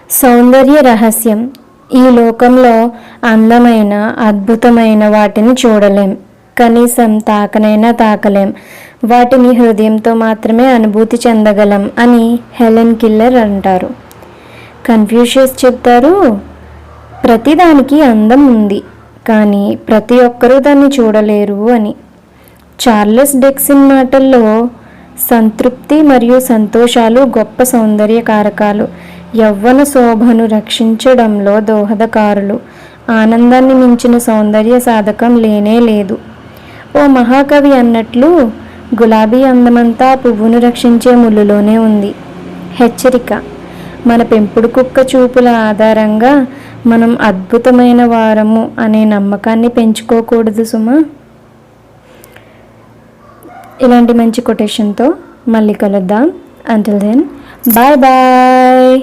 సౌందర్య రహస్యం. ఈ లోకంలో అందమైన అద్భుతమైన వాటిని చూడలేం, కనీసం తాకనైనా తాకలేం. వాటిని హృదయంతో మాత్రమే అనుభూతి చెందగలం అని హెలెన్ కెల్లర్ అంటారు. కన్ఫ్యూషియస్ చెప్తారు, ప్రతిదానికి అందం ఉంది, కానీ ప్రతి ఒక్కరూ దాన్ని చూడలేరు అని. చార్లెస్ డిక్సన్ మాటల్లో, సంతృప్తి మరియు సంతోషాలు గొప్ప సౌందర్య కారకాలు. యవ్వన శోభను రక్షించడంలో దోహదకారులు. ఆనందాన్ని మించిన సౌందర్య సాధకం లేనే లేదు. ఓ మహాకవి అన్నట్లు, గులాబీ అందమంతా పువ్వును రక్షించే ముళ్ళులోనే ఉంది. హెచ్చరిక: మన పెంపుడు కుక్క చూపుల ఆధారంగా మనం అద్భుతమైన వారము అనే నమ్మకాన్ని పెంచుకోకూడదు సుమా. ఇలాంటి మంచి కొటేషన్తో మళ్ళీ కలుద్దాం. Until then, bye bye.